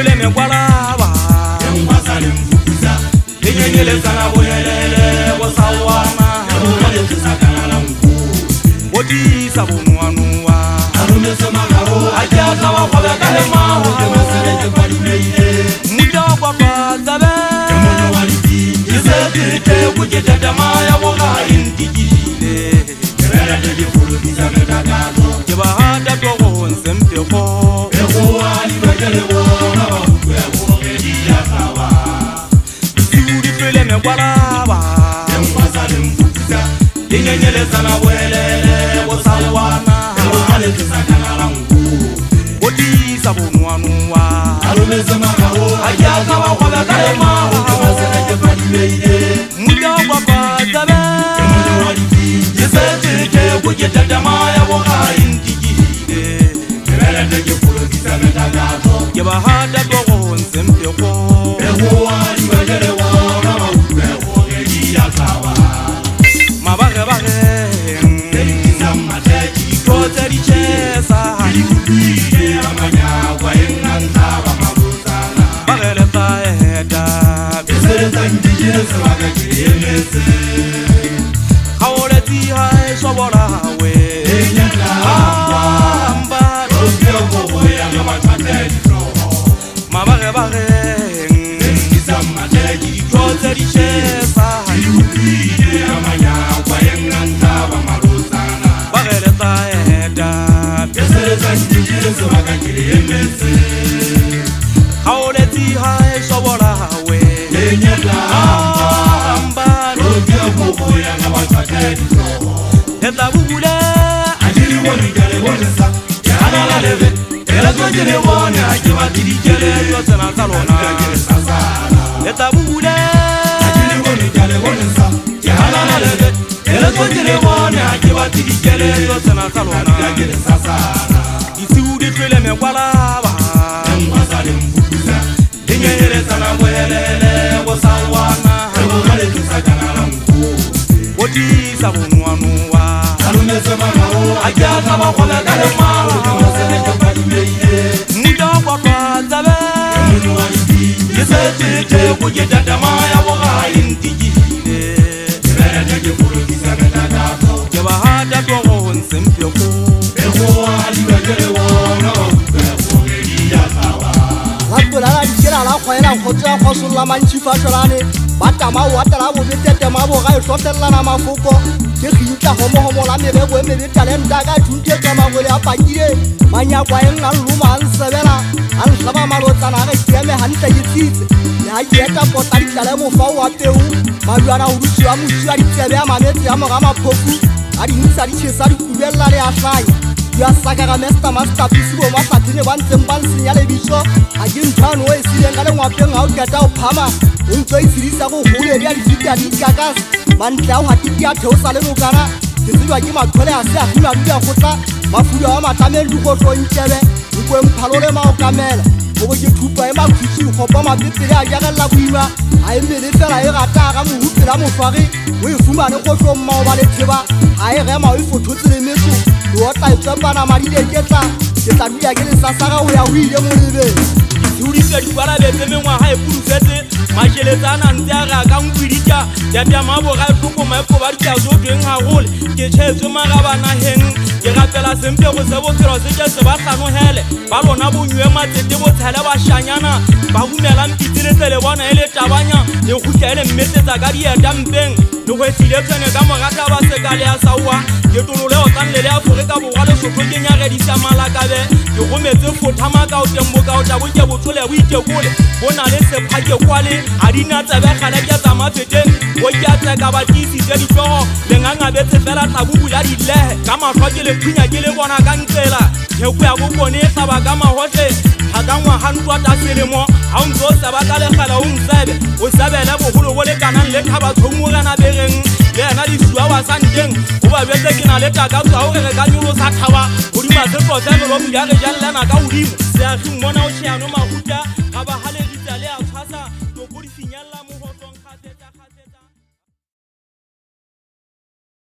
fele me kwalaba Embasale mfukuza Lenyele sana boyelele bosawana Embale kusakana la mkuu Odi sabonwanwa Arume semagaro Ajaza wa kwa kalema Embasale jebalimeide Muda kwa zabe Emono waliti Yizekite kujeta maya woga intigile Kebela teje fulu kisa metagazo Kebahata togo nsempeko Ewa alibekele wona wakukwe wogediya kawa Suri fele me kwalaba Embasale mfukuza Lenyele sana boyelele bosawana Embale kusakana la mkuu Odi sabonwanwa Arume semagaro Ajaza wa kwa kalema Embasale jebalimeide Muda kwa zabe Emono waliti Yizekite kujeta maya woga intigile Kebela teje fulu kisa metagazo Kebahata togo nsempeko Ewa alibekele wona wakukwe wogediya kawa Mabage bage Kisa mateji Kote di chesa Ilikutuide amanyagwa engantaba mabuzana Bagele taeda Esereza njijire sewaga kiriyemese Kaore ti hai sobora we Amba Okyo koboya ngabatmateli soho Mabage bage Kisa mateji Kote di chesa Ilikutuide amanyagwa engantaba mabuzana Bagele taeda Esereza njijire sewaga kiriyemese Kaore ti hai sobora we Amba Okyo koboya ngabatmateli soho Eta bubule Ajiri woni gale wonesa Yana leve Ele tojele wone Ajiba tiri jele Yose na salona Sasana Eta bubule Ajiri woni gale wonesa Yana leve Ele tojele wone Ajiba tiri jele Yose na salona Sasana Isi udi fele me kwalaba Embasale mfukuza Lenyele sana boyelele bosawana Embale kusakana la mkuu Odi sabonwanwa Arume semagaro Ajaza wa kwa kalema Embasale jebalimeide Muda kwa zabe Emono waliti Yizekite kujeta maya woga intigile Kebela teje fulu kisa metagazo Kebahata togo nsempeko Ewa alibekele wona wakukwe wogediya kawa Lakola dikela la khoela khotsa khosolla mantšifa tsolane ba tama o atela bo betete mabo ga hlotella na mafoko ke khita homo la mebego e mebe talenta ka thunte ka magole a pakile manyakwa e nna luma an sebela an hlaba malotsana ga tieme hantle yitsitse ya yeta pota ditlale mo fa wa peu maduana o dutsi wa motsi wa ditsebe ya mametse ya moga maphofu a di ntsa di tshesa di kubella le a hlai ya saka ga master piece bo mafatine ba ntseng ba nsenya le biso a ke nthano e sileng ka le ngwapeng ha o keta o phama o ntse e silisa go hole ya di fita di kakas mantla o hatiki ya theosa le mokana ke tseba ke mathole a se a hima di a gotla mafudu a matamedi go tlo ntshebe go emphalole ma o kamela go ke thupa e makhutsi go pa mabepele a jagella boima a emele fela e gata ga mohupela mofari o e fumane go tlo mma o ba le tseba a e rema o e fototse le metso o tla itsepana madile ke tla dula ke le sasara o ya o ile mo lebe Yuri ke dibala betse mengwa ha e purusetse majeletsana ntse a ga ka nkwiditja ya bya mabo ga tloko maepho ba ditja zo teng haholo ke tshetse magabana heng ke gapela sempe go se bophelo se ke se ba tlanohele ba lona bonywe matsete bo tshele ba shanyana ba humela mpitsile le bona ele tabanya le khutele mmetsetsa ka dieta mpeng le go etsile tsene ka mogata ba se ka le ya sawa ke tolole o tsanle le Afrika borwa le sotho ke nyagedisa malakabe ke go metse fothama ka o tembo ka o tabo ke botsole o itekole bona le se phake kwale a dina tsebe gala ke tsa mafeteng go ke tseka ba tisi tse di tlogo le nganga betse fela tlabubula di lehe ka mahlo ke le phunya ke le bona ka ntsela ke go ya bopone tsa ba ka mahotle ha ka ngwa hantwa ta selemo ha o ntso sa ba ka le gala o ntsebe o sabela boholo bo le kanang le thaba thomogana bereng le yena di suwa wa santeng o ba betse ke na le taka tswa o re ka nyolo sa thaba o di ma se protse lo bula re jalla na ka udimo se a khimona o tshiano mahuta ga ba hale